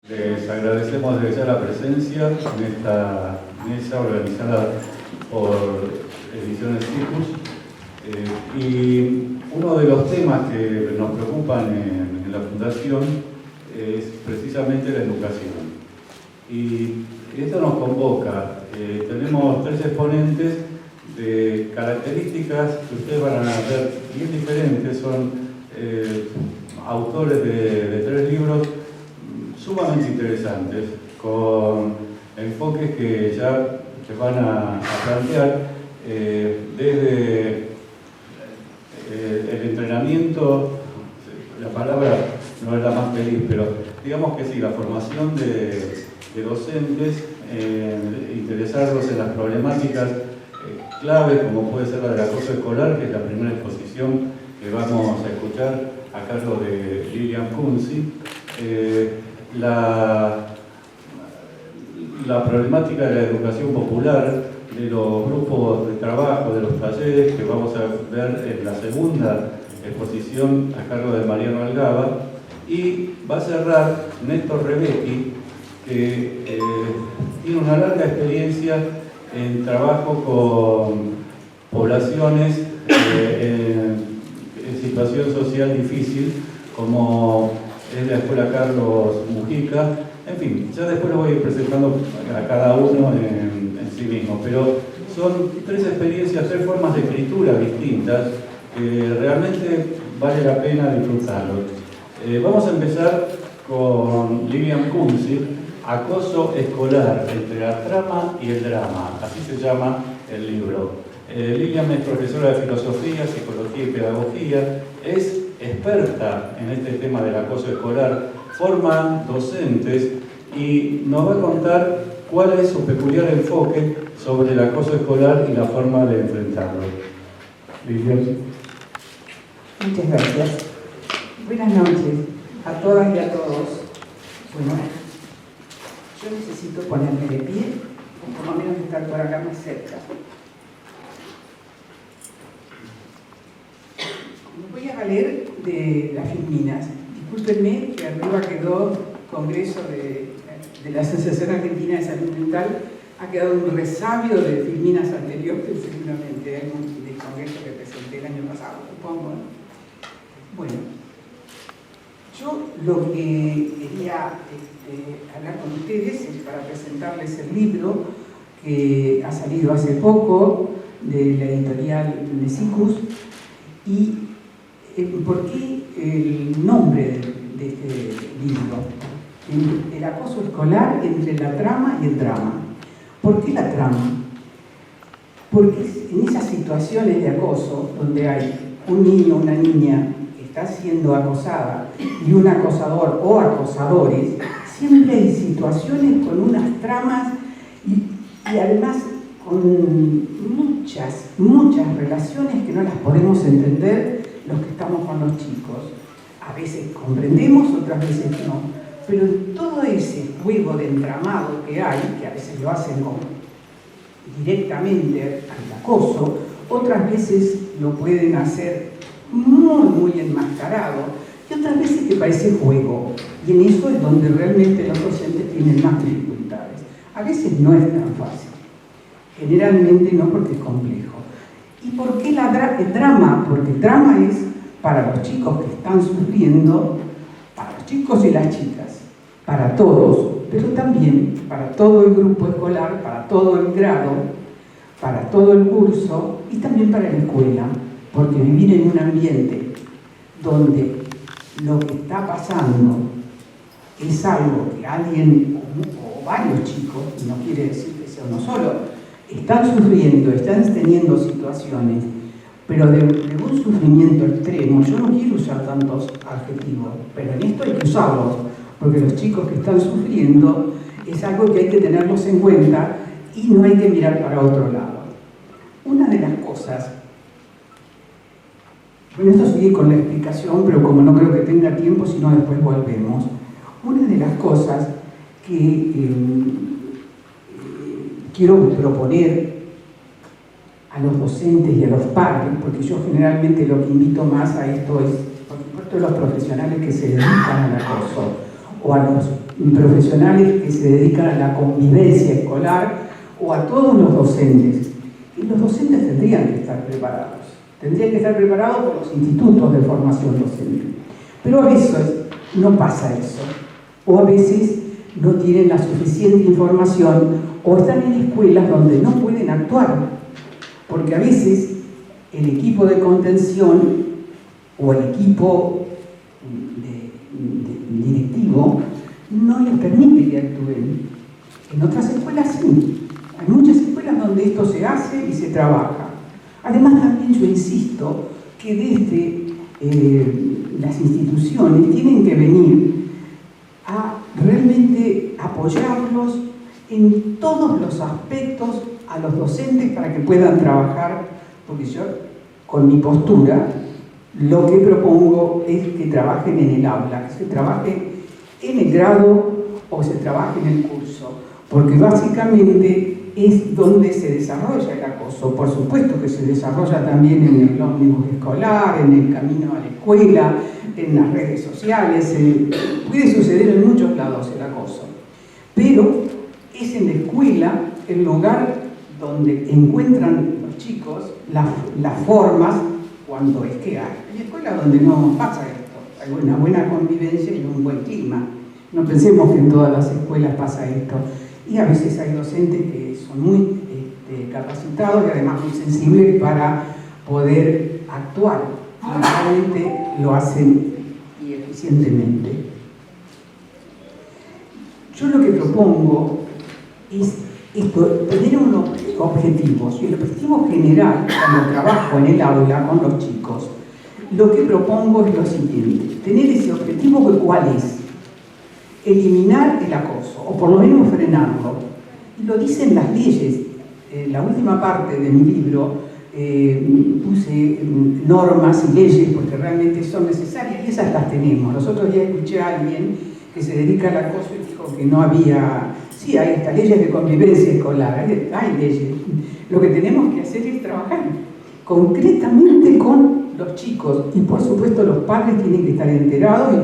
Les agradecemos desde ya la presencia en esta mesa organizada por Ediciones Cicus. Y uno de los temas que nos preocupan en la Fundación es precisamente la educación. Y esto nos convoca. Tenemos tres exponentes de características que ustedes van a ver bien diferentes. Son autores de tres libros sumamente interesantes, con enfoques que ya se van a plantear desde el entrenamiento. La palabra no es la más feliz, pero digamos que sí, la formación de docentes, interesarlos en las problemáticas claves, como puede ser la del acoso escolar, que es la primera exposición que vamos a escuchar a cargo de Lilian Kunze. La problemática de la educación popular, de los grupos de trabajo, de los talleres que vamos a ver en la segunda exposición a cargo de Mariano Algaba, y va a cerrar Néstor Rebecki, que tiene una larga experiencia en trabajo con poblaciones en situación social difícil, como es la Escuela Carlos Mujica. En fin, ya después lo voy a ir presentando a cada uno en sí mismo, pero son tres experiencias, tres formas de escritura distintas que realmente vale la pena disfrutarlo. Vamos a empezar con Lilian Kunze, Acoso escolar entre la trama y el drama, así se llama el libro. Lilian es profesora de filosofía, psicología y pedagogía, es experta en este tema del acoso escolar, forma docentes y nos va a contar cuál es su peculiar enfoque sobre el acoso escolar y la forma de enfrentarlo. Lilian. Muchas gracias. Buenas noches a todas y a todos. Bueno, yo necesito ponerme de pie, o por lo menos estar por acá más cerca. Voy a leer de las Filminas. Discúlpenme que arriba quedó Congreso de la Asociación Argentina de Salud Mental, ha quedado un resabio de Filminas anteriores, seguramente, del Congreso que presenté el año pasado, supongo. Bueno, yo lo que quería hablar con ustedes es para presentarles el libro que ha salido hace poco de la editorial de Cicus. Y ¿por qué el nombre de este libro? El acoso escolar entre la trama y el drama. ¿Por qué la trama? Porque en esas situaciones de acoso, donde hay un niño o una niña que está siendo acosada y un acosador o acosadores, siempre hay situaciones con unas tramas y además con muchas relaciones que no las podemos entender los que estamos con los chicos. A veces comprendemos, otras veces no. Pero en todo ese juego de entramado que hay, que a veces lo hacen directamente al acoso, otras veces lo pueden hacer muy enmascarado, y otras veces que parece juego. Y en eso es donde realmente los docentes tienen más dificultades. A veces no es tan fácil. Generalmente no, porque es complejo. ¿Y por qué el drama? Porque el drama es para los chicos que están sufriendo, para los chicos y las chicas, para todos, pero también para todo el grupo escolar, para todo el grado, para todo el curso y también para la escuela, porque vivir en un ambiente donde lo que está pasando es algo que alguien o varios chicos, no quiere decir que sea uno solo, están sufriendo, están teniendo situaciones, pero de un sufrimiento extremo. Yo no quiero usar tantos adjetivos, pero en esto hay que usarlos, porque los chicos que están sufriendo es algo que hay que tenerlos en cuenta y no hay que mirar para otro lado. Una de las cosas, bueno, esto sigue con la explicación, pero como no creo que tenga tiempo, si no después volvemos. Una de las cosas que quiero proponer a los docentes y a los padres, porque yo generalmente lo que invito más a esto es, por supuesto, los profesionales que se dedican al acoso, o a los profesionales que se dedican a la convivencia escolar o a todos los docentes. Y los docentes tendrían que estar preparados. Tendrían que estar preparados por los institutos de formación docente. Pero a veces no pasa eso. O a veces no tienen la suficiente información o están en escuelas donde no pueden actuar. Porque a veces el equipo de contención o el equipo directivo no les permite que actúen. En otras escuelas sí. Hay muchas escuelas donde esto se hace y se trabaja. Además, también yo insisto que desde las instituciones tienen que venir a realmente apoyarlos en todos los aspectos a los docentes para que puedan trabajar, porque yo, con mi postura, lo que propongo es que trabajen en el aula, que se trabaje en el grado o se trabaje en el curso, porque básicamente es donde se desarrolla el acoso. Por supuesto que se desarrolla también en el ómnibus escolar, en el camino a la escuela, en las redes sociales, puede suceder en muchos lados el acoso. Pero es en la escuela el lugar donde encuentran los chicos las formas, cuando es que hay. Hay escuelas donde no pasa esto, hay una buena convivencia y un buen clima. No pensemos que en todas las escuelas pasa esto. Y a veces hay docentes que son muy capacitados y además muy sensibles para poder actuar. Realmente lo hacen y eficientemente. Yo lo que propongo es esto, tener unos objetivos. Y el objetivo general, cuando trabajo en el aula con los chicos, lo que propongo es lo siguiente: tener ese objetivo, ¿cuál es? Eliminar el acoso, o por lo menos frenarlo. Y lo dicen las leyes. En la última parte de mi libro puse normas y leyes porque realmente son necesarias y esas las tenemos. Los otros días escuché a alguien que se dedica al acoso y dijo que no había... Sí, hay estas leyes de convivencia escolar, hay leyes. Lo que tenemos que hacer es trabajar concretamente con los chicos y por supuesto los padres tienen que estar enterados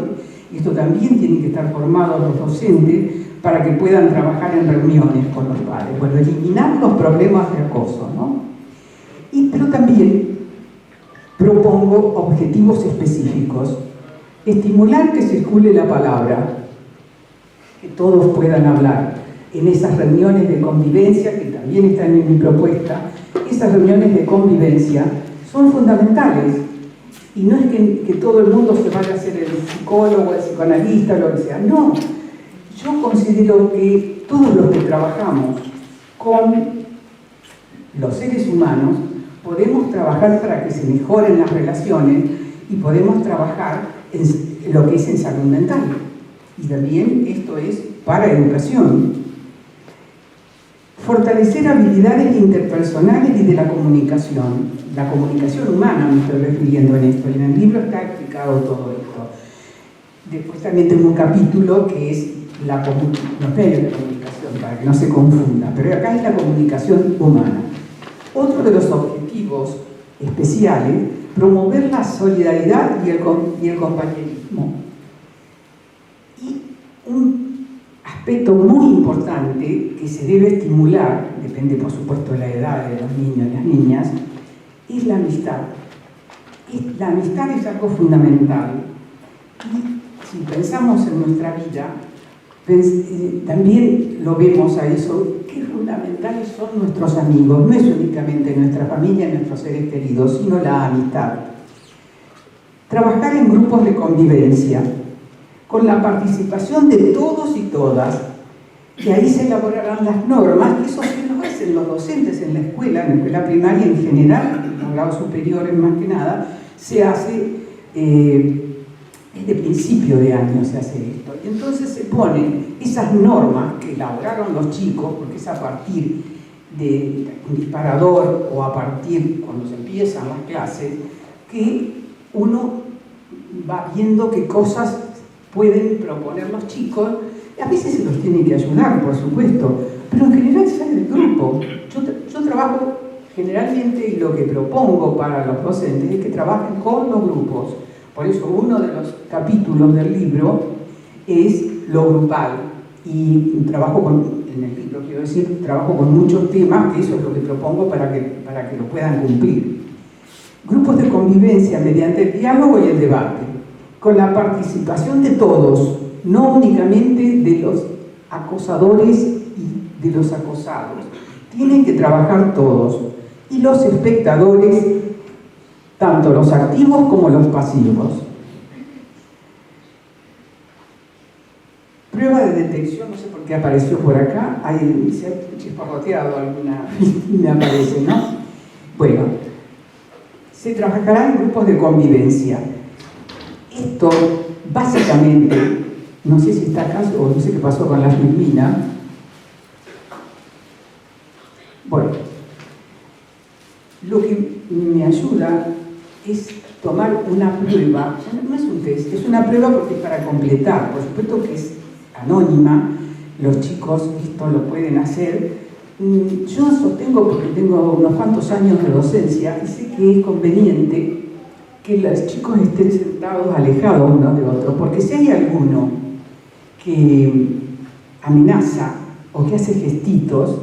y esto también tienen que estar formados los docentes para que puedan trabajar en reuniones con los padres. Bueno, eliminar los problemas de acoso, ¿no? Pero también propongo objetivos específicos. Estimular que circule la palabra, que todos puedan hablar en esas reuniones de convivencia, que también están en mi propuesta. Esas reuniones de convivencia son fundamentales. Y no es que todo el mundo se vaya a ser el psicólogo, el psicoanalista, o lo que sea. No. Yo considero que todos los que trabajamos con los seres humanos podemos trabajar para que se mejoren las relaciones y podemos trabajar en lo que es en salud mental. Y también esto es para educación. Fortalecer habilidades interpersonales y de la comunicación humana, me estoy refiriendo en esto. En el libro está explicado todo esto. Después también tengo un capítulo que es los medios de comunicación, para que no se confunda, pero acá es la comunicación humana. Otro de los objetivos especiales, promover la solidaridad y el compañerismo. Y un aspecto muy importante que se debe estimular, depende por supuesto de la edad de los niños y las niñas, es la amistad. La amistad es algo fundamental. Y si pensamos en nuestra vida, también lo vemos a eso, que fundamentales son nuestros amigos. No es únicamente nuestra familia, nuestros seres queridos, sino la amistad. Trabajar en grupos de convivencia, con la participación de todos y todas, y ahí se elaborarán las normas, que eso sí lo hacen los docentes en la escuela primaria en general, en los grados superiores más que nada, se hace desde principio de año se hace esto. Y entonces se ponen esas normas que elaboraron los chicos, porque es a partir de un disparador o a partir cuando se empiezan las clases, que uno va viendo qué cosas pueden proponer los chicos. A veces se los tiene que ayudar, por supuesto, pero en general sale del grupo. Yo trabajo generalmente y lo que propongo para los docentes es que trabajen con los grupos. Por eso uno de los capítulos del libro es lo grupal. y trabajo en el libro, quiero decir, trabajo con muchos temas, que eso es lo que propongo para que lo puedan cumplir. Grupos de convivencia mediante el diálogo y el debate, con la participación de todos, no únicamente de los acosadores y de los acosados. Tienen que trabajar todos, y los espectadores, tanto los activos como los pasivos. Prueba de detección, no sé por qué apareció por acá, se ha chisparroteado alguna, me aparece, ¿no? Bueno, se trabajará en grupos de convivencia. Esto, básicamente, no sé si está acá o no sé qué pasó con la Filmina. Bueno, lo que me ayuda es tomar una prueba, no es un test, es una prueba porque es para completar, por supuesto que es anónima, los chicos esto lo pueden hacer. Yo sostengo, porque tengo unos cuantos años de docencia, y sé que es conveniente que los chicos estén sentados alejados unos de otros, porque si hay alguno que amenaza o que hace gestitos,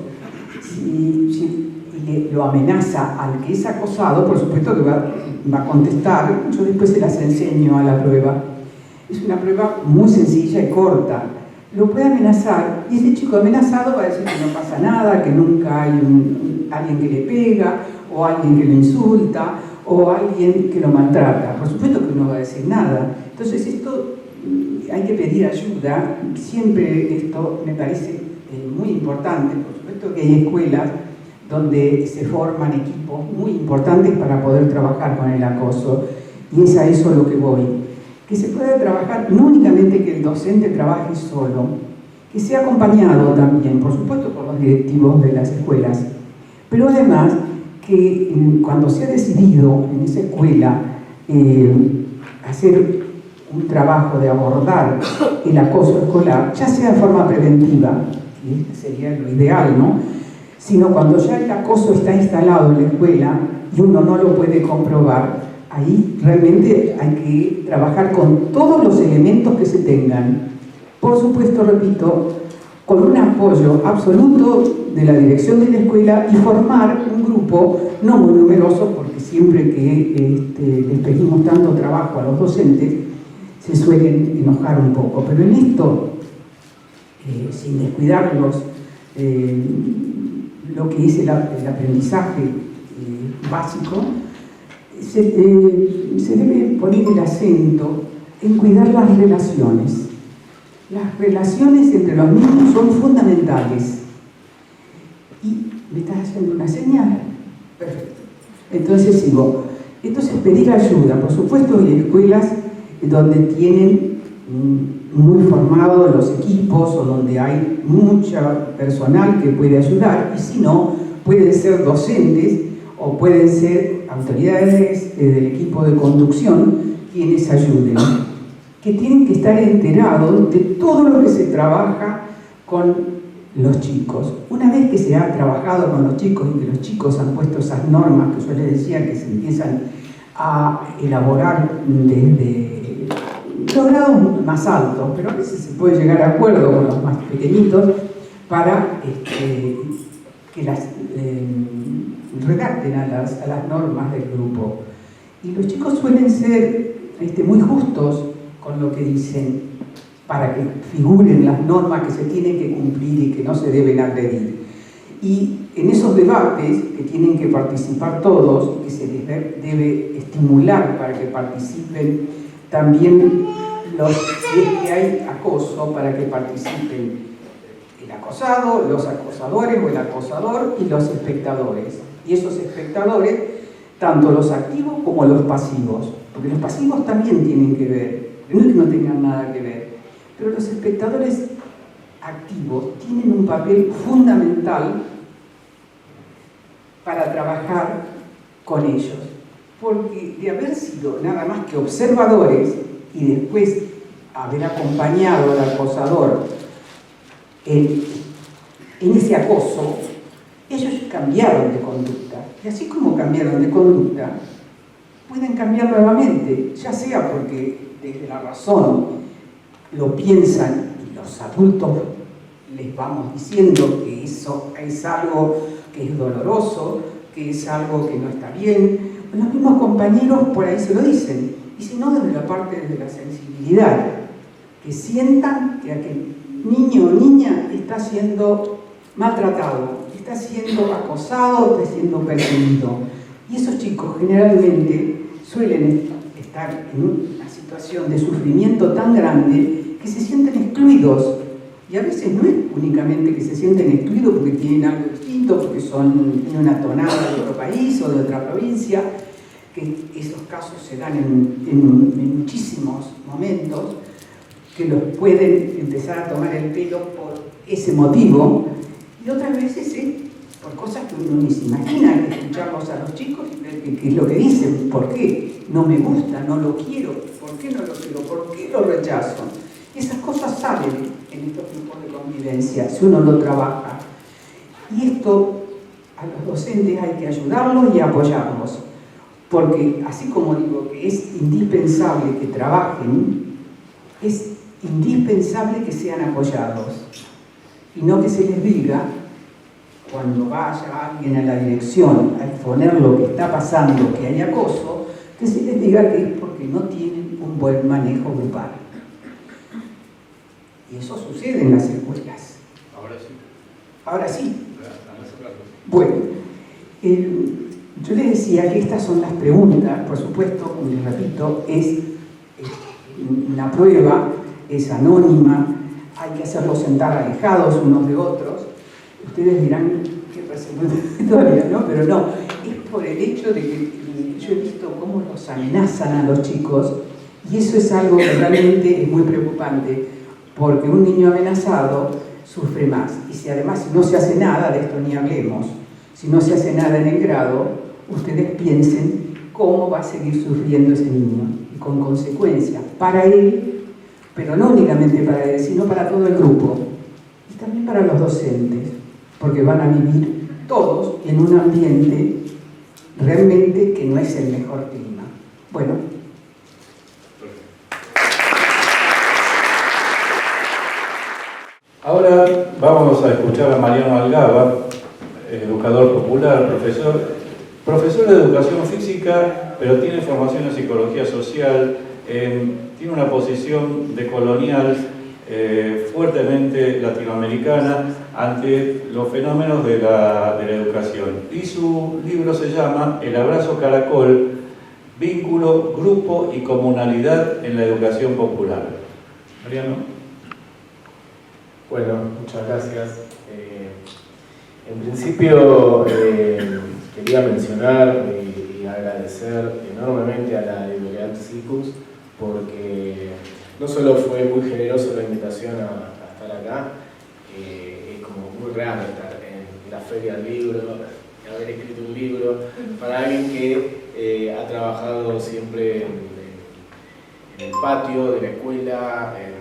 si lo amenaza al que es acosado, por supuesto que va a contestar. Yo después se las enseño a la prueba. Es una prueba muy sencilla y corta. Lo puede amenazar, y ese chico amenazado va a decir que no pasa nada, que nunca hay alguien que le pega, o alguien que lo insulta, o alguien que lo maltrata. Por supuesto que no va a decir nada. Entonces esto hay que pedir ayuda. Siempre esto me parece muy importante. Por supuesto que hay escuelas donde se forman equipos muy importantes para poder trabajar con el acoso, y es a eso lo que voy. Que se pueda trabajar, no únicamente que el docente trabaje solo, que sea acompañado también, por supuesto, por los directivos de las escuelas, pero además que cuando se ha decidido en esa escuela hacer un trabajo de abordar el acoso escolar, ya sea de forma preventiva, que sería lo ideal, ¿no?, sino cuando ya el acoso está instalado en la escuela y uno no lo puede comprobar, ahí realmente hay que trabajar con todos los elementos que se tengan. Por supuesto, repito, con un apoyo absoluto de la dirección de la escuela, y formar un grupo no muy numeroso, porque siempre que les pedimos tanto trabajo a los docentes, se suelen enojar un poco. Pero en esto, sin descuidarlos, lo que es el aprendizaje básico, se debe poner el acento en cuidar las relaciones. Las relaciones entre los niños son fundamentales. ¿Y me estás haciendo una señal? Perfecto. Entonces sigo. Entonces, pedir ayuda. Por supuesto, hay escuelas donde tienen muy formados los equipos, o donde hay mucho personal que puede ayudar, y si no, pueden ser docentes o pueden ser autoridades del equipo de conducción quienes ayuden, que tienen que estar enterados de todo lo que se trabaja con los chicos. Una vez que se ha trabajado con los chicos y que los chicos han puesto esas normas que yo les decía, que se empiezan a elaborar desde los grados más altos, pero a veces se puede llegar a acuerdo con los más pequeñitos para que las redacten a las normas del grupo. Y los chicos suelen ser muy justos con lo que dicen, para que figuren las normas que se tienen que cumplir y que no se deben agredir. Y en esos debates que tienen que participar todos, que se les debe estimular para que participen también si es que hay acoso, para que participen el acosado, los acosadores o el acosador, y los espectadores. Y esos espectadores, tanto los activos como los pasivos, porque los pasivos también tienen que ver, no es que no tengan nada que ver, pero los espectadores activos tienen un papel fundamental para trabajar con ellos, porque de haber sido nada más que observadores y después haber acompañado al acosador en ese acoso, ellos cambiaron de conducta. Y así como cambiaron de conducta, pueden cambiar nuevamente, ya sea porque desde la razón lo piensan y los adultos les vamos diciendo que eso es algo que es doloroso, que es algo que no está bien. Los mismos compañeros por ahí se lo dicen, y si no, desde la parte de la sensibilidad, que sientan que aquel niño o niña está siendo maltratado, está siendo acosado, está siendo perseguido. Y esos chicos generalmente suelen estar en una situación de sufrimiento tan grande que se sienten excluidos. Y a veces no es únicamente que se sienten excluidos porque tienen algo distinto, porque tienen una tonada de otro país o de otra provincia, que esos casos se dan en muchísimos momentos, que los pueden empezar a tomar el pelo por ese motivo, y otras veces es por cosas que uno ni se imagina. Hay que escucharlos a los chicos y ver qué es lo que dicen, por qué no me gusta, no lo quiero, por qué no lo quiero, por qué lo rechazo. Y esas cosas salen en estos grupos de convivencia, si uno lo trabaja. Y esto a los docentes hay que ayudarlos y apoyarlos, porque así como digo que es indispensable que trabajen, es indispensable que sean apoyados, y no que se les diga, cuando vaya alguien a la dirección a exponer lo que está pasando, que hay acoso, que se les diga que es porque no tienen un buen manejo grupal. Y eso sucede en las escuelas. Ahora sí. Ahora sí. Bueno, yo les decía que estas son las preguntas, por supuesto, como les repito, es una prueba, es anónima, hay que hacerlos sentar alejados unos de otros. Ustedes dirán que persecutoria, ¿no? Pero no, es por el hecho de que yo he visto cómo los amenazan a los chicos, y eso es algo que realmente es muy preocupante, porque un niño amenazado sufre más. Y si además no se hace nada, de esto ni hablemos, si no se hace nada en el grado, ustedes piensen cómo va a seguir sufriendo ese niño, y con consecuencias para él, pero no únicamente para él, sino para todo el grupo, y también para los docentes, porque van a vivir todos en un ambiente realmente que no es el mejor clima. Bueno. Ahora vamos a escuchar a Mariano Algaba, educador popular, profesor de educación física, pero tiene formación en psicología social, tiene una posición decolonial fuertemente latinoamericana ante los fenómenos de la educación. Y su libro se llama El abrazo caracol, vínculo, grupo y comunalidad en la educación popular. Mariano. Bueno, muchas gracias. En principio quería mencionar y agradecer enormemente a la editorial Sikus, porque no solo fue muy generosa la invitación a estar acá, es como muy raro estar en la feria del libro, haber escrito un libro, para alguien que ha trabajado siempre en el patio de la escuela, en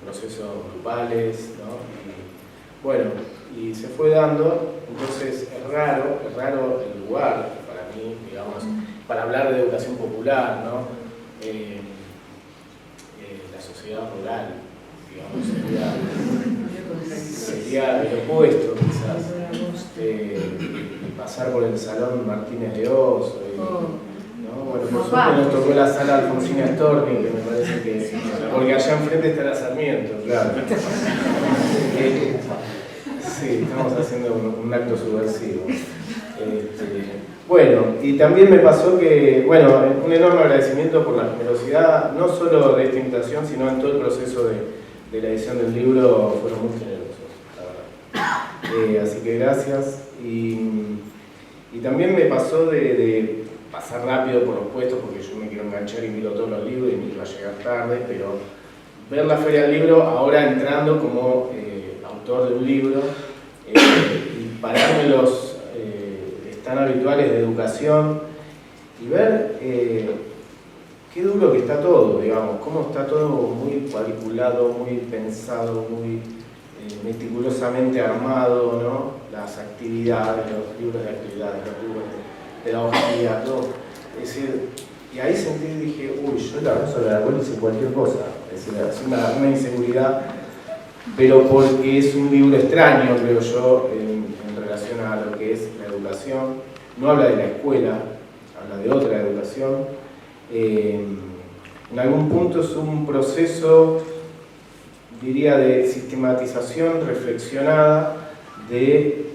procesos grupales, ¿no? Y, bueno, y se fue dando, entonces es raro el lugar para mí, digamos, para hablar de educación popular, ¿no? La sociedad rural, digamos, sería el opuesto, quizás. Pasar por el Salón Martínez de Oz, ¿no? Bueno, por suerte nos tocó la sala Alfonsina Storni, que me parece que... Porque allá enfrente está la Sarmiento, claro. Sí, estamos haciendo un acto subversivo. Bueno, y también me pasó que, bueno, un enorme agradecimiento por la generosidad, no solo de esta invitación, sino en todo el proceso de la edición del libro, fueron muy generosos, la verdad. Así que gracias. Y también me pasó de pasar rápido por los puestos, porque yo me quiero enganchar y miro todos los libros y me iba a llegar tarde, pero ver la Feria del Libro ahora entrando como autor de un libro y pararme los tan habituales de educación y ver qué duro que está todo, digamos, cómo está todo muy cuadriculado, muy pensado, muy meticulosamente armado, ¿no? Las actividades, los libros de actividades, los libros de pedagogía, todo. Es decir, y ahí sentí y dije, uy, yo la abrazo de la abuela hice cualquier cosa. Es decir, es una inseguridad pero porque es un libro extraño, creo yo, en relación a lo que es la educación. No habla de la escuela, habla de otra educación. En algún punto es un proceso, diría, de sistematización reflexionada de,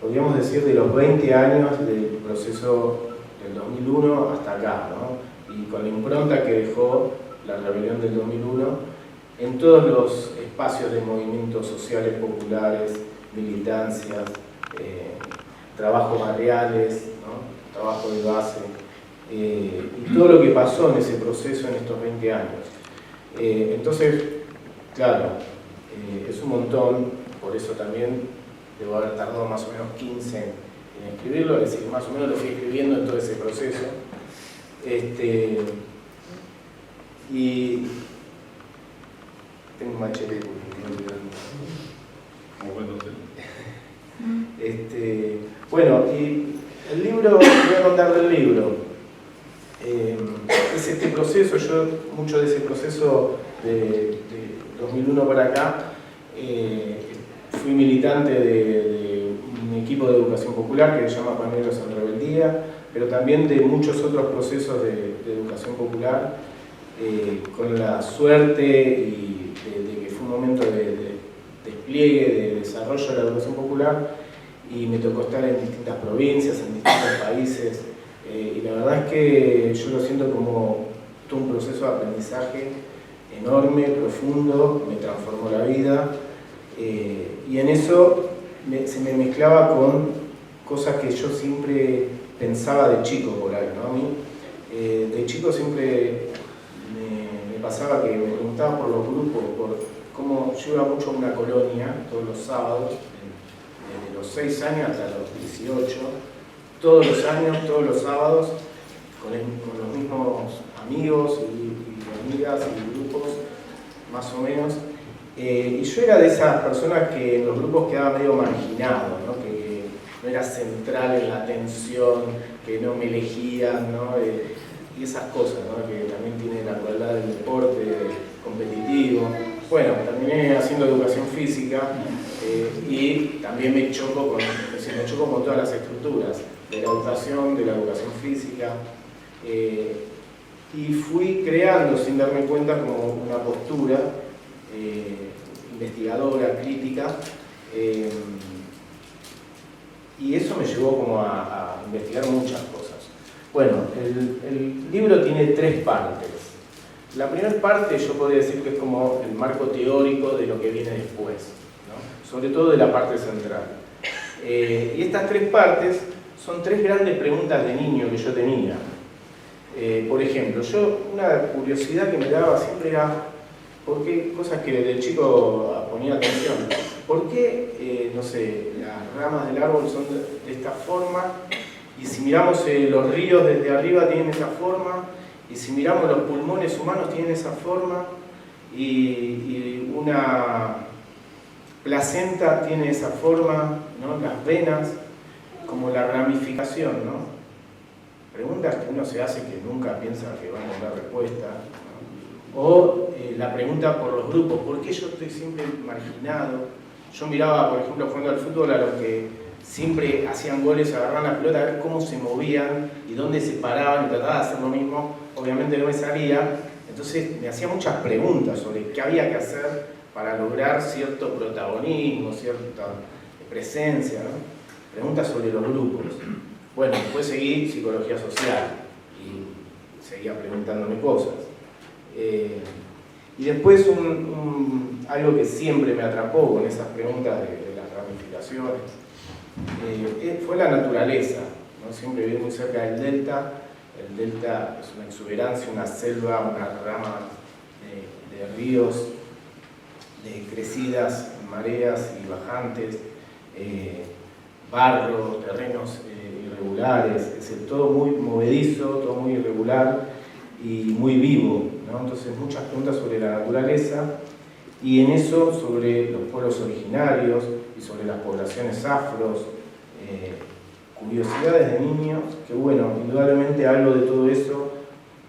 podríamos decir, de los 20 años del proceso del 2001 hasta acá, ¿no? Y con la impronta que dejó la rebelión del 2001 en todos los espacios de movimientos sociales populares, militancias, trabajos barriales, ¿no? Trabajo de base, y todo lo que pasó en ese proceso en estos 20 años. Entonces, claro, es un montón, por eso también debo haber tardado más o menos 15 en escribirlo, es decir, más o menos lo fui escribiendo en todo ese proceso. Y tengo un machete bueno, y el libro, voy a contar del libro. Es este proceso, yo mucho de ese proceso de 2001 para acá, fui militante de un equipo de educación popular que se llama Paneros en Rebeldía, pero también de muchos otros procesos de educación popular, con la suerte y de que fue un momento de despliegue, de desarrollo de la educación popular, y me tocó estar en distintas provincias, en distintos países, y la verdad es que yo lo siento como todo un proceso de aprendizaje enorme, profundo, me transformó la vida, y en eso se me mezclaba con cosas que yo siempre pensaba de chico por ahí, ¿no? A mí, de chico siempre me pasaba que me preguntaba por los grupos, por cómo yo iba mucho a una colonia todos los sábados, desde los 6 años hasta los 18, todos los años, todos los sábados, con los mismos amigos y amigas y grupos, más o menos. Y yo era de esas personas que en los grupos quedaba medio marginado, ¿no? Que no era central en la atención, que no me elegían, ¿no? Y esas cosas, ¿no? Que también tiene la cualidad del deporte competitivo. Bueno, terminé haciendo educación física, y también me choco con todas las estructuras de la educación física, y fui creando sin darme cuenta como una postura investigadora, crítica, y eso me llevó como a investigar muchas cosas. Bueno, el libro tiene 3 partes. La primera parte yo podría decir que es como el marco teórico de lo que viene después, ¿no? Sobre todo de la parte central. Y estas 3 partes son 3 grandes preguntas de niño que yo tenía. Por ejemplo, una curiosidad que me daba siempre era, ¿por qué? Cosas que desde chico ponía atención. ¿Por qué, no sé, las ramas del árbol son de esta forma? Y si miramos los ríos desde arriba tienen esa forma, y si miramos los pulmones humanos tienen esa forma, y una placenta tiene esa forma, ¿no? Las venas, como la ramificación, ¿no? Preguntas que uno se hace que nunca piensa que van a dar respuesta, ¿no? O la pregunta por los grupos, ¿por qué yo estoy siempre marginado? Yo miraba, por ejemplo, jugando al fútbol a los que siempre hacían goles, agarraban la pelota, a ver cómo se movían y dónde se paraban, y trataba de hacer lo mismo, obviamente no me salía, entonces me hacía muchas preguntas sobre qué había que hacer para lograr cierto protagonismo, cierta presencia, ¿no? Preguntas sobre los grupos. Bueno, después seguí psicología social y seguía preguntándome cosas. Y después algo que siempre me atrapó con esas preguntas de las ramificaciones fue la naturaleza, ¿no? Siempre viví muy cerca del delta. El delta es una exuberancia, una selva, una rama de ríos, de crecidas, mareas y bajantes, barro, terrenos irregulares, es decir, todo muy movedizo, todo muy irregular y muy vivo, ¿no? Entonces muchas preguntas sobre la naturaleza, y en eso sobre los pueblos originarios y sobre las poblaciones afros, curiosidades de niños, que bueno, indudablemente algo de todo eso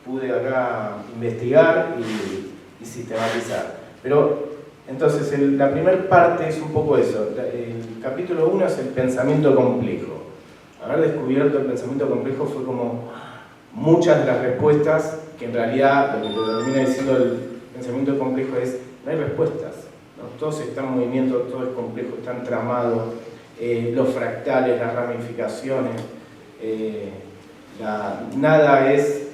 pude acá investigar y sistematizar. Pero Entonces, la primera parte es un poco eso. El capítulo 1 es el pensamiento complejo. Haber descubierto el pensamiento complejo fue como muchas de las respuestas, que en realidad lo que termina diciendo el pensamiento complejo es: no hay respuestas, ¿no? Todo está en movimiento, todo es complejo, está entramado, los fractales, las ramificaciones, nada es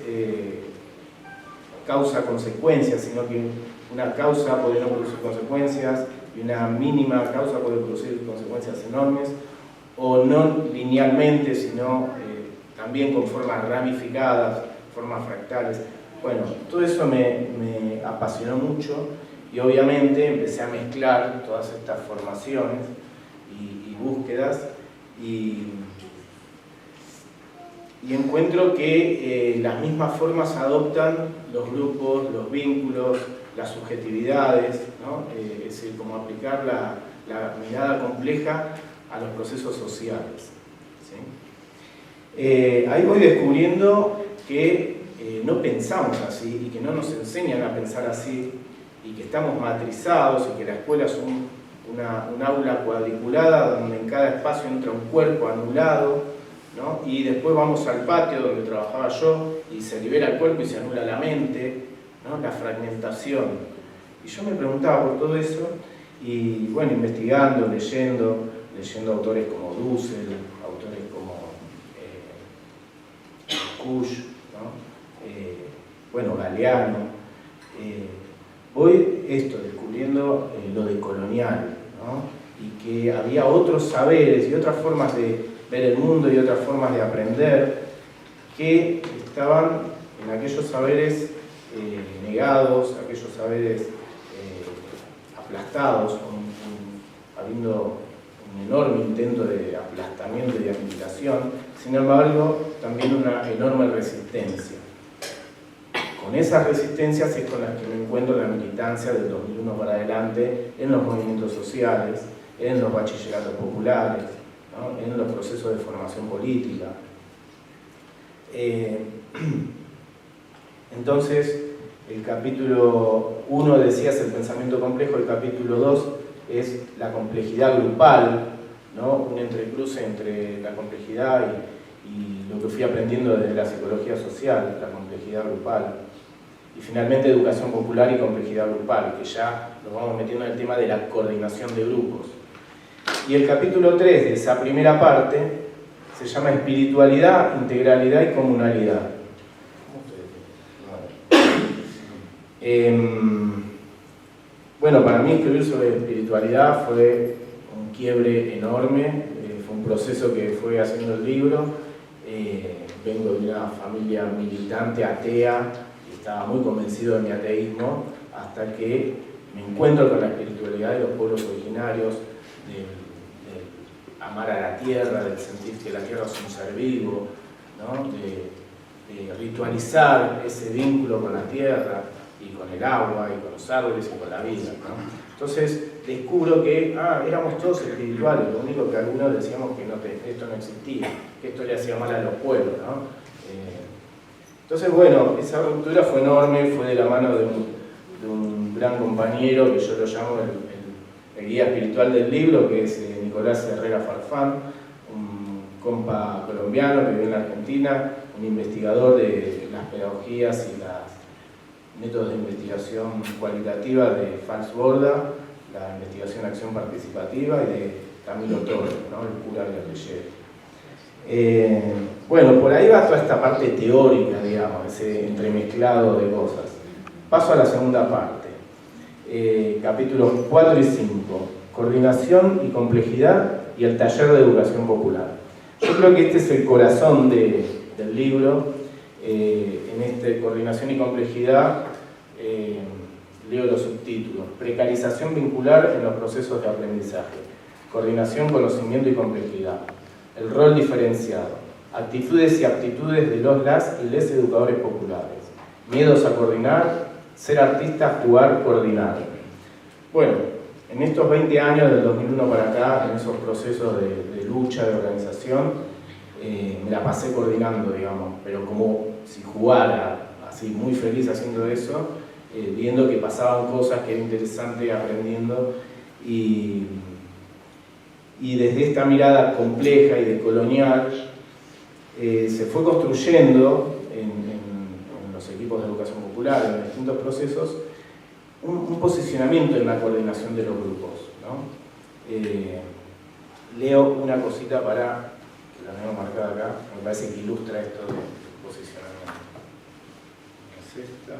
causa-consecuencia, sino que una causa puede no producir consecuencias y una mínima causa puede producir consecuencias enormes, o no linealmente, sino también con formas ramificadas, formas fractales. Bueno, todo eso me apasionó mucho y obviamente empecé a mezclar todas estas formaciones y búsquedas y encuentro que las mismas formas adoptan los grupos, los vínculos, las subjetividades, ¿no? Es decir, como aplicar la mirada compleja a los procesos sociales, ¿sí? Ahí voy descubriendo que no pensamos así y que no nos enseñan a pensar así y que estamos matrizados y que la escuela es un aula cuadriculada donde en cada espacio entra un cuerpo anulado, ¿no? Y después vamos al patio donde trabajaba yo y se libera el cuerpo y se anula la mente, ¿no? La fragmentación. Y yo me preguntaba por todo eso y bueno, investigando, leyendo autores como Dussel, autores como Kusch, ¿no? Bueno, Galeano. Voy descubriendo lo decolonial, ¿no? Y que había otros saberes y otras formas de ver el mundo y otras formas de aprender que estaban en aquellos saberes negados, aquellos saberes aplastados, habiendo un enorme intento de aplastamiento y de aniquilación, sin embargo, también una enorme resistencia. Con esas resistencias es con las que me encuentro en la militancia del 2001 para adelante, en los movimientos sociales, en los bachilleratos populares, ¿no? En los procesos de formación política. Entonces, el capítulo 1 decías el pensamiento complejo, el capítulo 2 es la complejidad grupal, ¿no? Un entrecruce entre la complejidad y lo que fui aprendiendo desde la psicología social, la complejidad grupal. Y finalmente educación popular y complejidad grupal, que ya nos vamos metiendo en el tema de la coordinación de grupos. Y el capítulo 3 de esa primera parte se llama espiritualidad, integralidad y comunalidad. Bueno, para mí escribir sobre espiritualidad fue un quiebre enorme, fue un proceso que fue haciendo el libro. Vengo de una familia militante, atea, y estaba muy convencido de mi ateísmo, hasta que me encuentro con la espiritualidad de los pueblos originarios, del amar a la tierra, del sentir que la tierra es un ser vivo, ¿no? de ritualizar ese vínculo con la tierra y con el agua y con los árboles y con la vida, ¿no? Entonces descubro que éramos todos espirituales, lo único que algunos decíamos que esto no existía, que esto le hacía mal a los pueblos, ¿no? Entonces, bueno, esa ruptura fue enorme, fue de la mano de un gran compañero que yo lo llamo el guía espiritual del libro, que es Nicolás Herrera Farfán, un compa colombiano que vive en la Argentina, un investigador de las pedagogías y los métodos de investigación cualitativa de Fals Borda, la investigación acción participativa, y de Camilo Torres, ¿no? El cura guerrillero. Bueno, por ahí va toda esta parte teórica, digamos, ese entremezclado de cosas. Paso a la segunda parte, capítulos 4 y 5, coordinación y complejidad y el taller de educación popular. Yo creo que este es el corazón del libro. En este coordinación y complejidad leo los subtítulos: precarización vincular en los procesos de aprendizaje, coordinación, conocimiento y complejidad, el rol diferenciado, actitudes y aptitudes de las y les educadores populares, miedos a coordinar, ser artista, jugar, coordinar. Bueno, en estos 20 años del 2001 para acá, en esos procesos de lucha, de organización, me la pasé coordinando, digamos, pero como si jugara, así muy feliz haciendo eso, viendo que pasaban cosas, que era interesante, aprendiendo, y desde esta mirada compleja y decolonial se fue construyendo en los equipos de educación popular, en los distintos procesos, un posicionamiento en la coordinación de los grupos, ¿no? Leo una cosita para, que la tengo marcada acá, me parece que ilustra esto del posicionamiento. Es esta.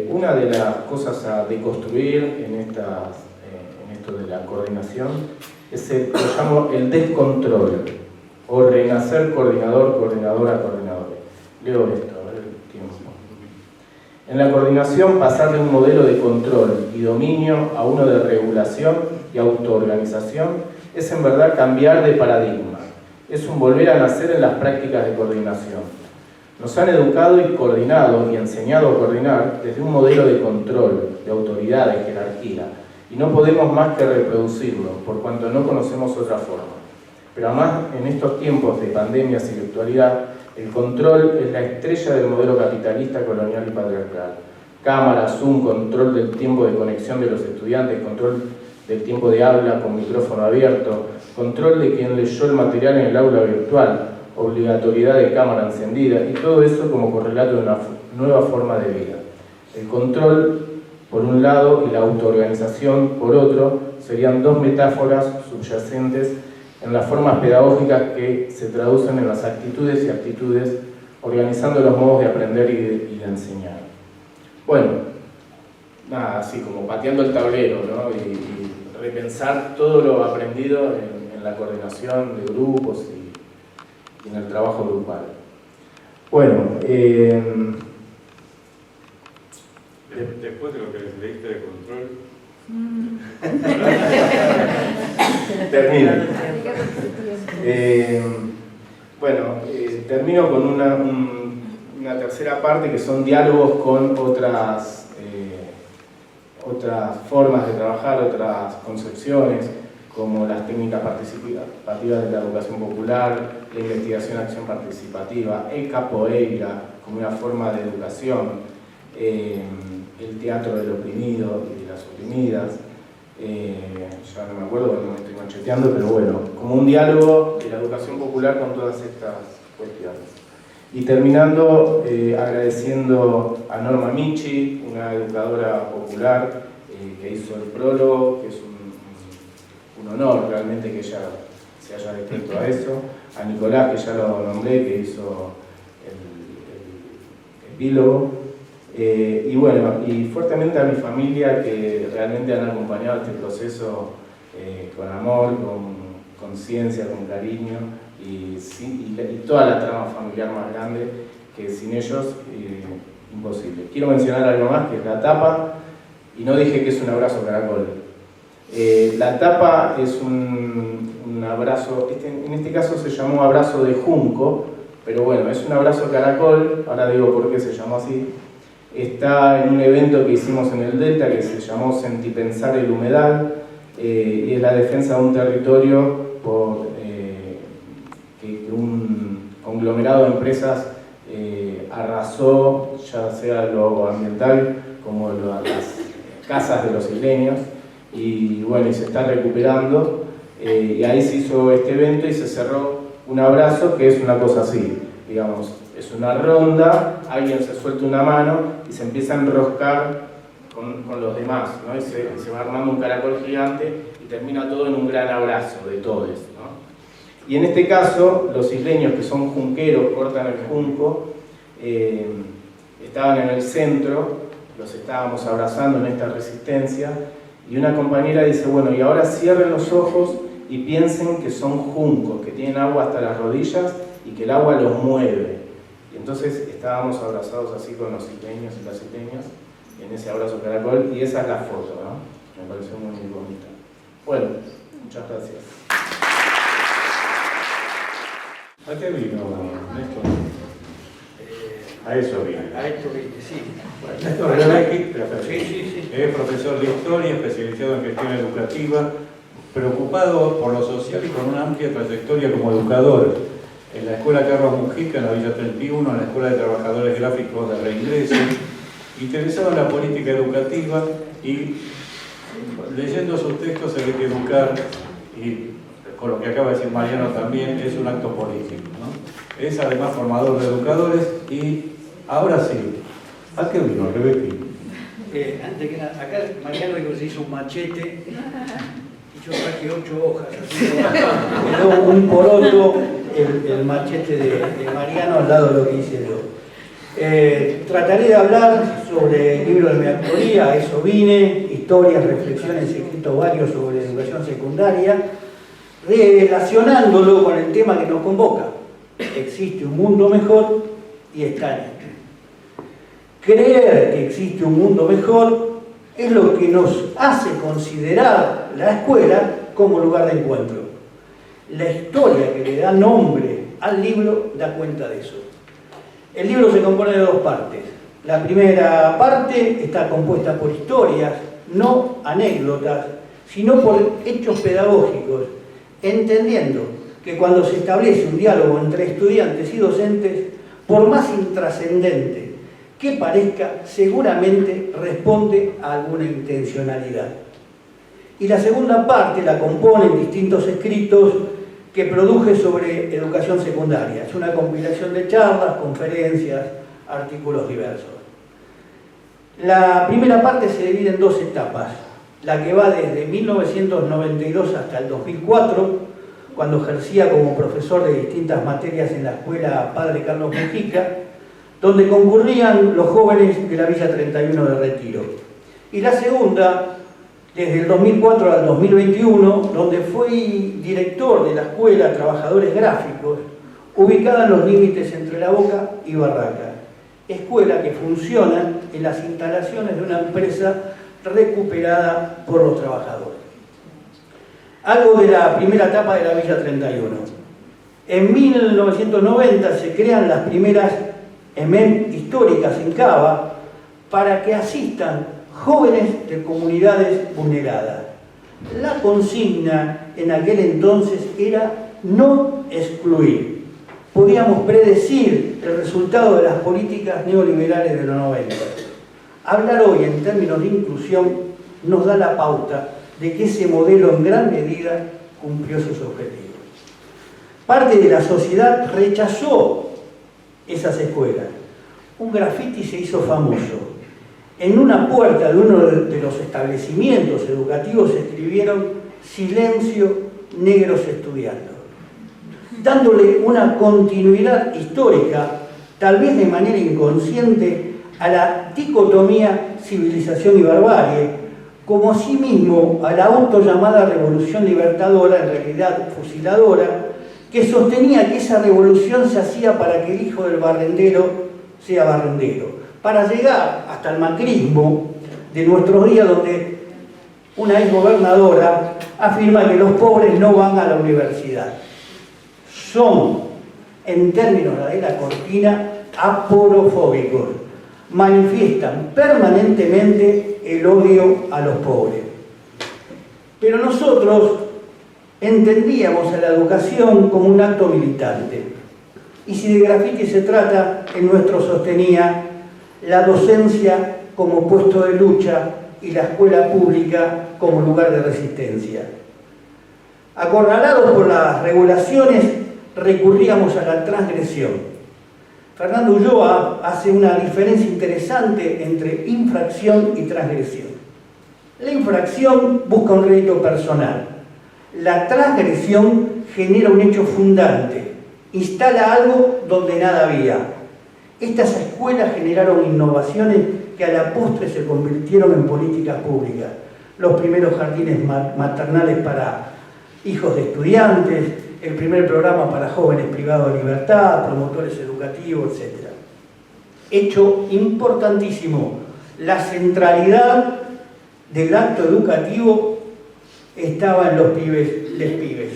Una de las cosas a deconstruir en esto de la coordinación es lo llamo el descontrol, o renacer coordinador, coordinadora, coordinadores. Leo esto, a ver el tiempo. En la coordinación, pasar de un modelo de control y dominio a uno de regulación y autoorganización es en verdad cambiar de paradigma. Es un volver a nacer en las prácticas de coordinación. Nos han educado y coordinado y enseñado a coordinar desde un modelo de control, de autoridad, de jerarquía, y no podemos más que reproducirlo, por cuanto no conocemos otra forma. Pero además, en estos tiempos de pandemias y virtualidad, el control es la estrella del modelo capitalista, colonial y patriarcal. Cámara, Zoom, control del tiempo de conexión de los estudiantes, control del tiempo de habla con micrófono abierto, control de quien leyó el material en el aula virtual, obligatoriedad de cámara encendida, y todo eso como correlato de una nueva forma de vida. El control, por un lado, y la autoorganización, por otro, serían dos metáforas subyacentes en las formas pedagógicas que se traducen en las actitudes y aptitudes, organizando los modos de aprender y de enseñar. Bueno, nada, así como pateando el tablero, ¿no? y repensar todo lo aprendido en la coordinación de grupos y en el trabajo grupal. Bueno, después de lo que les leíste de control, termino. Termino con una tercera parte, que son diálogos con otras formas de trabajar, otras concepciones, como las técnicas participativas de la educación popular, la investigación-acción participativa, el capoeira como una forma de educación, el teatro del oprimido y de las oprimidas, ya no me acuerdo cuando me estoy macheteando, pero bueno, como un diálogo de la educación popular con todas estas cuestiones. Y terminando agradeciendo a Norma Michi, una educadora popular que hizo el prólogo, que es un honor realmente que ella se haya descrito a eso, a Nicolás, que ya lo nombré, que hizo el epílogo, y bueno, y fuertemente a mi familia, que realmente han acompañado este proceso con amor, con conciencia, con cariño, y toda la trama familiar más grande, que sin ellos imposible. Quiero mencionar algo más, que es la tapa, y no dije que es un abrazo caracol. La tapa es un abrazo, en este caso se llamó abrazo de junco, pero bueno, es un abrazo caracol, ahora digo por qué se llamó así. Está en un evento que hicimos en el Delta que se llamó Sentipensar el Humedal, y es la defensa de un territorio por que un conglomerado de empresas arrasó, ya sea lo ambiental como las casas de los isleños, y bueno, y se está recuperando, y ahí se hizo este evento y se cerró un abrazo que es una cosa así, digamos, es una ronda, alguien se suelta una mano y se empieza a enroscar con los demás, ¿no? Y se va armando un caracol gigante y termina todo en un gran abrazo de todos, ¿no? Y en este caso, los isleños, que son junqueros, cortan el junco, estaban en el centro, los estábamos abrazando en esta resistencia, y una compañera dice, bueno, y ahora cierren los ojos y piensen que son juncos, que tienen agua hasta las rodillas y que el agua los mueve. Y entonces estábamos abrazados así con los isleños y las isleñas, en ese abrazo caracol, y esa es la foto, ¿no? Me pareció muy bonita. Bueno, muchas gracias. ¿A qué vino, Néstor? A eso vino. A esto que sí. Bueno, Néstor Rebecky, Sí. es profesor de historia, especializado en gestión educativa, preocupado por lo social y con una amplia trayectoria como educador. En la Escuela Carlos Mujica, en la Villa 31, en la Escuela de Trabajadores Gráficos de Reingreso, interesado en la política educativa y leyendo sus textos se ve que educar, y con lo que acaba de decir Mariano también, es un acto político, ¿no? Es además formador de educadores y ahora sí, ¿a qué vino, Rebeca? Antes que nada, acá Mariano dijo que se hizo un machete y yo saqué 8 hojas, así que quedó un poroto el machete de Mariano al lado de lo que hice yo. Trataré de hablar sobre el libro de mi autoría, a eso vine, historias, reflexiones, escritos varios sobre educación secundaria, relacionándolo con el tema que nos convoca. Existe un mundo mejor y está en esto. Creer que existe un mundo mejor es lo que nos hace considerar la escuela como lugar de encuentro. La historia que le da nombre al libro da cuenta de eso. El libro se compone de 2 partes. La primera parte está compuesta por historias, no anécdotas, sino por hechos pedagógicos, entendiendo que cuando se establece un diálogo entre estudiantes y docentes, por más intrascendente que parezca, seguramente responde a alguna intencionalidad. Y la segunda parte la componen distintos escritos que produje sobre educación secundaria. Es una compilación de charlas, conferencias, artículos diversos. La primera parte se divide en 2 etapas. La que va desde 1992 hasta el 2004, cuando ejercía como profesor de distintas materias en la Escuela Padre Carlos Mujica, donde concurrían los jóvenes de la Villa 31 de Retiro. Y la segunda, desde el 2004 al 2021, donde fui director de la Escuela Trabajadores Gráficos, ubicada en los límites entre La Boca y Barraca. Escuela que funciona en las instalaciones de una empresa recuperada por los trabajadores. Algo de la primera etapa de la Villa 31. En 1990 se crean las primeras EMEM históricas en Cava para que asistan jóvenes de comunidades vulneradas. La consigna en aquel entonces era no excluir. Podíamos predecir el resultado de las políticas neoliberales de los 90. Hablar hoy en términos de inclusión nos da la pauta de que ese modelo en gran medida cumplió sus objetivos. Parte de la sociedad rechazó esas escuelas. Un grafiti se hizo famoso. En una puerta de uno de los establecimientos educativos se escribieron "Silencio, negros estudiando", dándole una continuidad histórica, tal vez de manera inconsciente, a la dicotomía civilización y barbarie, como asimismo a la autollamada revolución libertadora, en realidad fusiladora, que sostenía que esa revolución se hacía para que el hijo del barrendero sea barrendero, para llegar hasta el macrismo de nuestros días, donde una exgobernadora afirma que los pobres no van a la universidad. Son, en términos de la cortina, aporofóbicos. Manifiestan permanentemente el odio a los pobres. Pero nosotros entendíamos a la educación como un acto militante. Y si de grafiti se trata, el nuestro sostenía la docencia como puesto de lucha y la escuela pública como lugar de resistencia. Acorralados por las regulaciones, recurríamos a la transgresión. Fernando Ulloa hace una diferencia interesante entre infracción y transgresión. La infracción busca un rédito personal. La transgresión genera un hecho fundante, instala algo donde nada había. Estas escuelas generaron innovaciones que a la postre se convirtieron en políticas públicas. Los primeros jardines maternales para hijos de estudiantes, el primer programa para jóvenes privados de libertad, promotores educativos, etc. Hecho importantísimo, la centralidad del acto educativo estaba en los pibes, les pibes.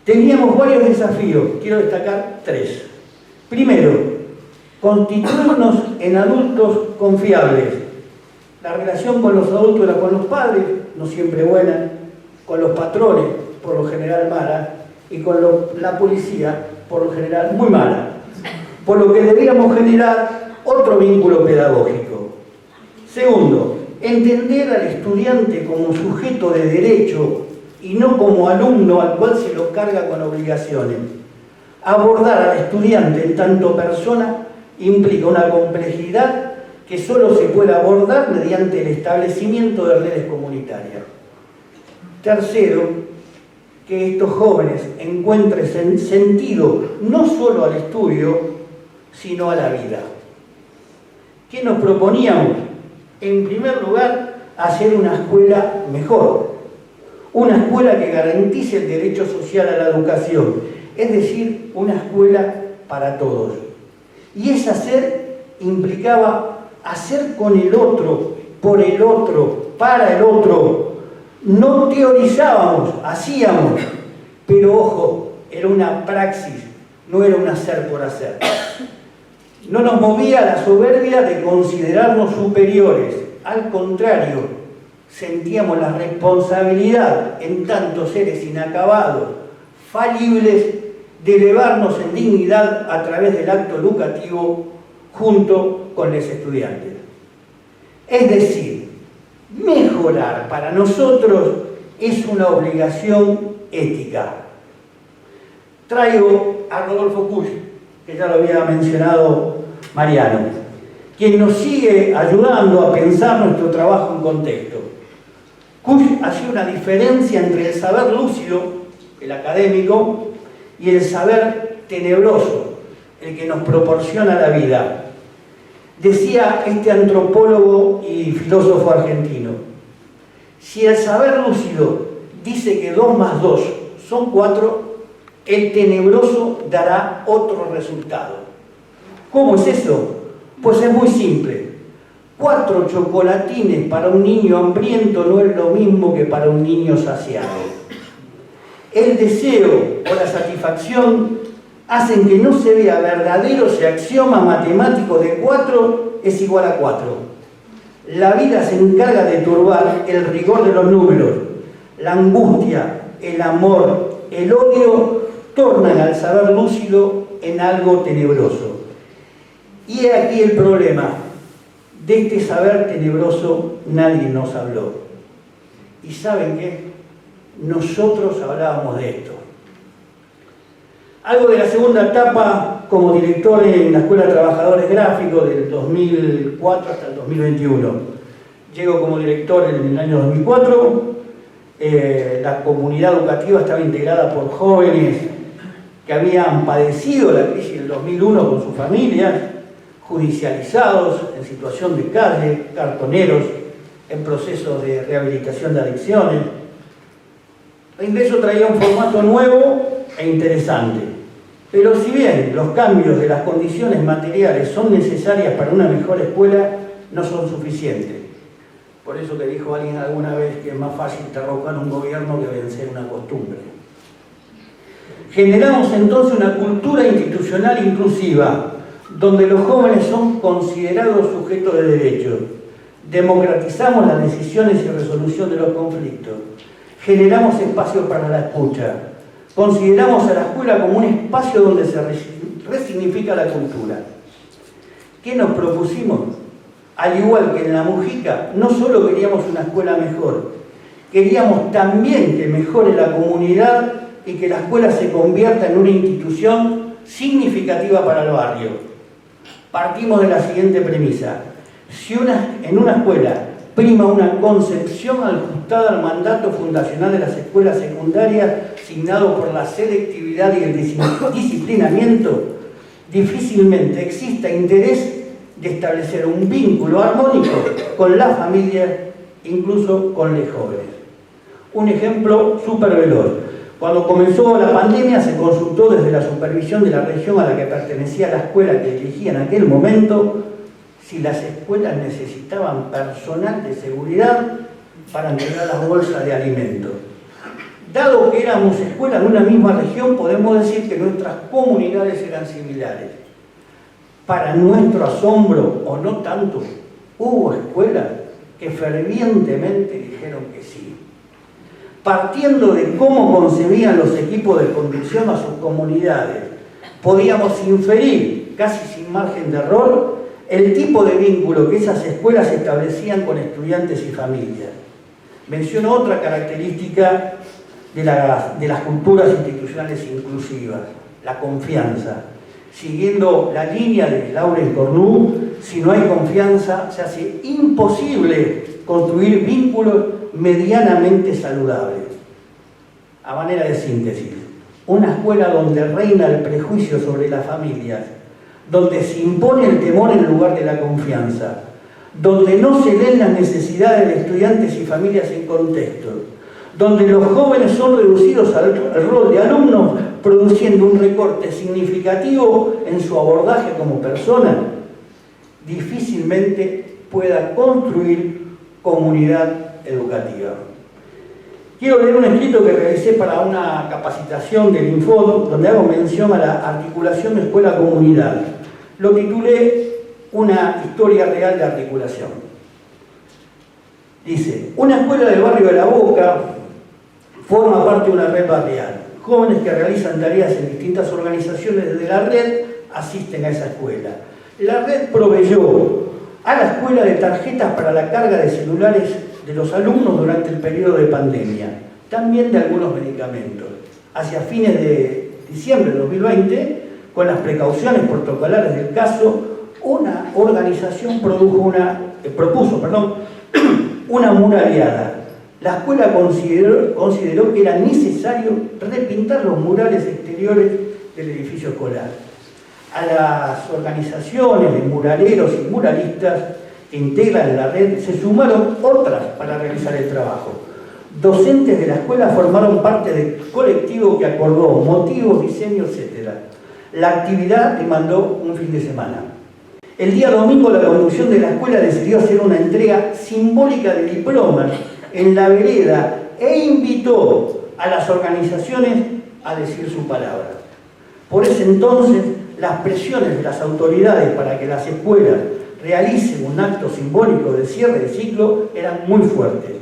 Teníamos varios desafíos, quiero destacar 3. Primero, constituirnos en adultos confiables. La relación con los adultos era con los padres, no siempre buena. con los patrones, por lo general mala, y con la policía, por lo general muy mala. Por lo que debíamos generar otro vínculo pedagógico. Segundo, entender al estudiante como sujeto de derecho y no como alumno al cual se lo carga con obligaciones. Abordar al estudiante en tanto persona implica una complejidad que solo se puede abordar mediante el establecimiento de redes comunitarias. Tercero, que estos jóvenes encuentren sentido no solo al estudio, sino a la vida. ¿Qué nos proponíamos? En primer lugar, hacer una escuela mejor, una escuela que garantice el derecho social a la educación, es decir, una escuela para todos. Y ese hacer implicaba hacer con el otro, por el otro, para el otro. No teorizábamos, hacíamos, pero ojo, era una praxis, no era un hacer por hacer. No nos movía la soberbia de considerarnos superiores, al contrario, sentíamos la responsabilidad en tantos seres inacabados, falibles, de elevarnos en dignidad a través del acto educativo junto con los estudiantes. Es decir, mejorar para nosotros es una obligación ética. Traigo a Rodolfo Kusch, que ya lo había mencionado Mariano, quien nos sigue ayudando a pensar nuestro trabajo en contexto. Kusch hacía una diferencia entre el saber lúcido, el académico, y el saber tenebroso, el que nos proporciona la vida. Decía este antropólogo y filósofo argentino, si el saber lúcido dice que 2 más 2 son 4, el tenebroso dará otro resultado. ¿Cómo es eso? Pues es muy simple. 4 chocolatines para un niño hambriento no es lo mismo que para un niño saciado. El deseo o la satisfacción hacen que no se vea verdadero ese axioma matemático de 4 es igual a 4. La vida se encarga de turbar el rigor de los números. La angustia, el amor, el odio tornan al saber lúcido en algo tenebroso. Y he aquí el problema. De este saber tenebroso nadie nos habló. ¿Y saben qué? Nosotros hablábamos de esto. Algo de la segunda etapa como director en la Escuela de Trabajadores Gráficos del 2004 hasta el 2021. Llego como director en el año 2004. La comunidad educativa estaba integrada por jóvenes que habían padecido la crisis del 2001 con sus familias, judicializados, en situación de calle, cartoneros, en procesos de rehabilitación de adicciones. El ingreso traía un formato nuevo e interesante, pero si bien los cambios de las condiciones materiales son necesarias para una mejor escuela, no son suficientes. Por eso que dijo alguien alguna vez que es más fácil derrocar un gobierno que vencer una costumbre. Generamos entonces una cultura institucional inclusiva, donde los jóvenes son considerados sujetos de derechos. Democratizamos las decisiones y resolución de los conflictos. Generamos espacios para la escucha. Consideramos a la escuela como un espacio donde se resignifica la cultura. ¿Qué nos propusimos? Al igual que en La Mujica, no solo queríamos una escuela mejor, queríamos también que mejore la comunidad y que la escuela se convierta en una institución significativa para el barrio. Partimos de la siguiente premisa. Si en una escuela prima una concepción ajustada al mandato fundacional de las escuelas secundarias, signado por la selectividad y el disciplinamiento, difícilmente exista interés de establecer un vínculo armónico con la familia, incluso con los jóvenes. Un ejemplo súper veloz. Cuando comenzó la pandemia se consultó desde la supervisión de la región a la que pertenecía la escuela que dirigía en aquel momento si las escuelas necesitaban personal de seguridad para entregar las bolsas de alimentos. Dado que éramos escuelas de una misma región, podemos decir que nuestras comunidades eran similares. Para nuestro asombro, o no tanto, hubo escuelas que fervientemente dijeron que sí. partiendo de cómo concebían los equipos de conducción a sus comunidades, podíamos inferir, casi sin margen de error, el tipo de vínculo que esas escuelas establecían con estudiantes y familias. Menciono otra característica de las culturas institucionales inclusivas, la confianza. Siguiendo la línea de Laurent Cornu, si no hay confianza, se hace imposible construir vínculos medianamente saludables. A manera de síntesis, una escuela donde reina el prejuicio sobre las familias, donde se impone el temor en lugar de la confianza, donde no se leen las necesidades de estudiantes y familias en contexto, donde los jóvenes son reducidos al rol de alumnos, produciendo un recorte significativo en su abordaje como persona, difícilmente pueda construir comunidad educativa. Quiero leer un escrito que realicé para una capacitación del Infodo, donde hago mención a la articulación escuela-comunidad. Lo titulé Una historia real de articulación. Dice: una escuela del barrio de La Boca forma parte de una red barrial. Jóvenes que realizan tareas en distintas organizaciones de la red asisten a esa escuela. La red proveyó a la escuela de tarjetas para la carga de celulares de los alumnos durante el periodo de pandemia, también de algunos medicamentos. Hacia fines de diciembre de 2020, con las precauciones protocolares del caso, una organización propuso una muraleada. La escuela consideró que era necesario repintar los murales exteriores del edificio escolar. A las organizaciones de muraleros y muralistas que integran la red se sumaron otras para realizar el trabajo. Docentes de la escuela formaron parte del colectivo que acordó motivos, diseños, etc. La actividad demandó un fin de semana. El día domingo la conducción de la escuela decidió hacer una entrega simbólica de diplomas en la vereda e invitó a las organizaciones a decir su palabra. Por ese entonces, las presiones de las autoridades para que las escuelas realicen un acto simbólico de cierre de ciclo eran muy fuertes.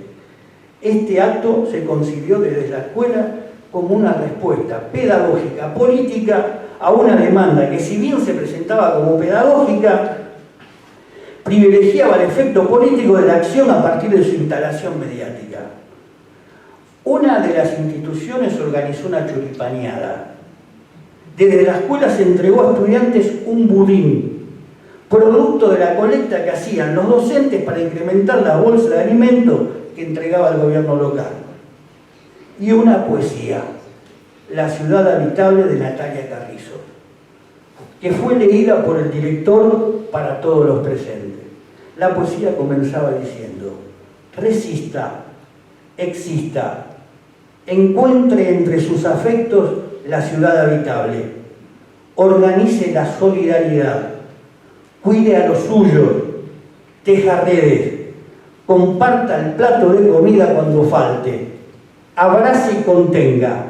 Este acto se concibió desde la escuela como una respuesta pedagógica, política, a una demanda que, si bien se presentaba como pedagógica, privilegiaba el efecto político de la acción a partir de su instalación mediática. Una de las instituciones organizó una choripaneada. Desde la escuela se entregó a estudiantes un budín, producto de la colecta que hacían los docentes para incrementar la bolsa de alimentos que entregaba el gobierno local. Y una poesía, La ciudad habitable, de Natalia Carrizo, que fue leída por el director para todos los presentes. La poesía comenzaba diciendo: resista, exista, encuentre entre sus afectos la ciudad habitable, organice la solidaridad, cuide a los suyos, teja redes, comparta el plato de comida cuando falte, abrace y contenga,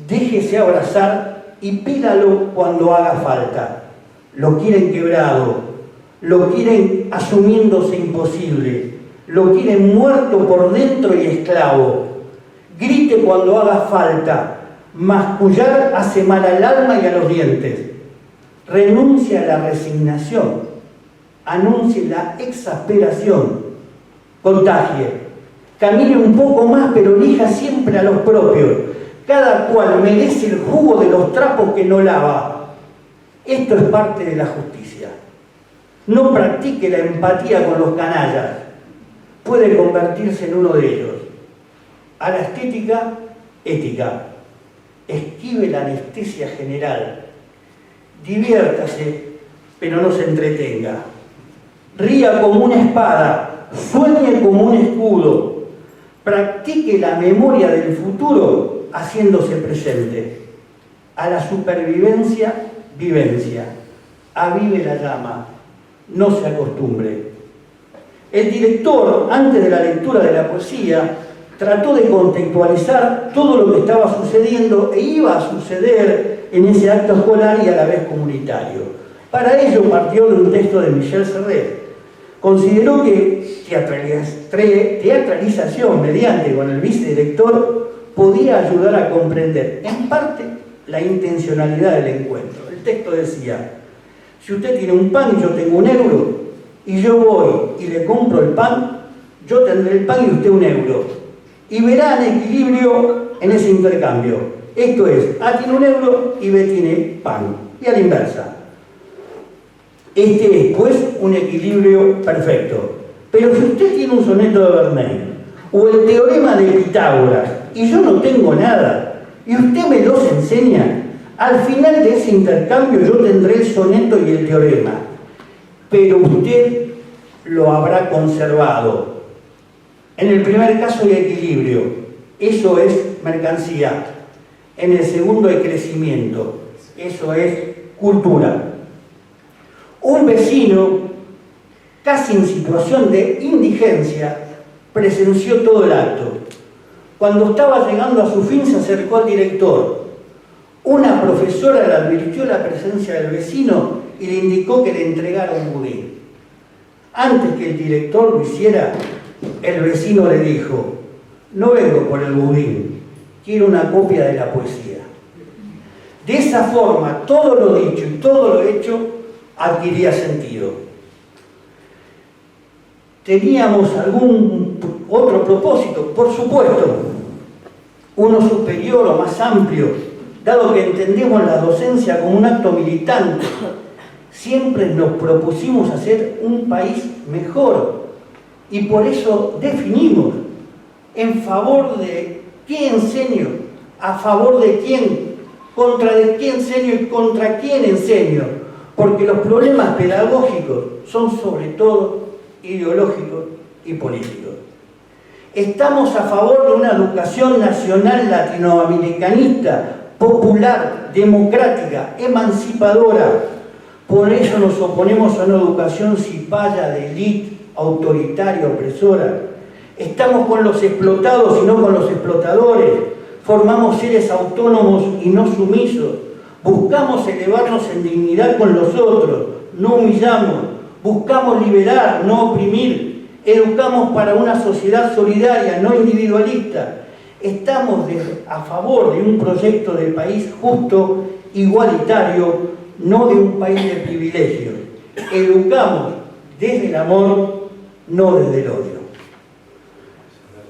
déjese abrazar y pídalo cuando haga falta. Lo quieren quebrado, lo quieren asumiéndose imposible, lo quieren muerto por dentro y esclavo. Grite cuando haga falta, mascullar hace mal al alma y a los dientes. Renuncie a la resignación, anuncie la exasperación, contagie, camine un poco más pero elija siempre a los propios. Cada cual merece el jugo de los trapos que no lava. Esto es parte de la justicia. No practique la empatía con los canallas. Puede convertirse en uno de ellos. A la estética, ética. Esquive la anestesia general. Diviértase, pero no se entretenga. Ría como una espada. Sueñe como un escudo. Practique la memoria del futuro haciéndose presente. A la supervivencia, vivencia. Avive la llama. No se acostumbre. El director, antes de la lectura de la poesía, trató de contextualizar todo lo que estaba sucediendo e iba a suceder en ese acto escolar y a la vez comunitario. Para ello partió de un texto de Michel Serret. consideró que teatralización mediante con el vicedirector podía ayudar a comprender, en parte, la intencionalidad del encuentro. El texto decía: si usted tiene un pan y yo tengo €1, y yo voy y le compro el pan, yo tendré el pan y usted €1. Y verán equilibrio en ese intercambio. Esto es, A tiene €1 y B tiene pan. Y a la inversa. Este es, pues, un equilibrio perfecto. Pero si usted tiene un soneto de Vernet o el teorema de Pitágoras y yo no tengo nada y usted me los enseña, al final de ese intercambio yo tendré el soneto y el teorema, pero usted lo habrá conservado. En el primer caso hay equilibrio, eso es mercancía. En el segundo hay crecimiento, eso es cultura. Un vecino, casi en situación de indigencia, presenció todo el acto. Cuando estaba llegando a su fin, se acercó al director. Una profesora le advirtió la presencia del vecino y le indicó que le entregara un budín. Antes que el director lo hiciera, el vecino le dijo: no vengo por el budín, quiero una copia de la poesía. De esa forma, todo lo dicho y todo lo hecho adquiría sentido. ¿Teníamos algún otro propósito? Por supuesto, uno superior o más amplio, dado que entendemos la docencia como un acto militante. Siempre nos propusimos hacer un país mejor y por eso definimos en favor de qué enseño, a favor de quién, contra de qué enseño y contra quién enseño, porque los problemas pedagógicos son sobre todo ideológicos y políticos. Estamos a favor de una educación nacional latinoamericanista, popular, democrática, emancipadora. Por eso nos oponemos a una educación cipaya de élite, autoritaria, opresora. Estamos con los explotados y no con los explotadores. Formamos seres autónomos y no sumisos. Buscamos elevarnos en dignidad con los otros, no humillamos. Buscamos liberar, no oprimir. Educamos para una sociedad solidaria, no individualista. Estamos a favor de un proyecto de país justo, igualitario, no de un país de privilegios. Educamos desde el amor, no desde el odio.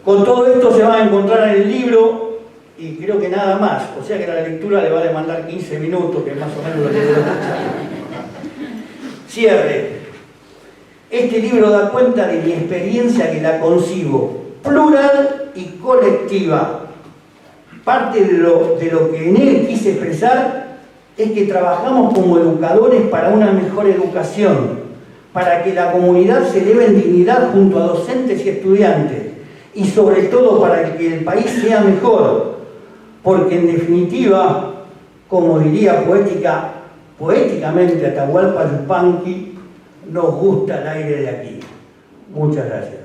Con todo esto se va a encontrar en el libro, y creo que nada más, o sea que la lectura le va a demandar 15 minutos, que es más o menos lo que debo escuchar. Cierre. Este libro da cuenta de mi experiencia, que la concibo plural y colectiva. Parte de lo que en él quise expresar es que trabajamos como educadores para una mejor educación, para que la comunidad se eleve en dignidad junto a docentes y estudiantes, y sobre todo para que el país sea mejor, porque en definitiva, como diría poéticamente Atahualpa Yupanqui, nos gusta el aire de aquí. Muchas gracias.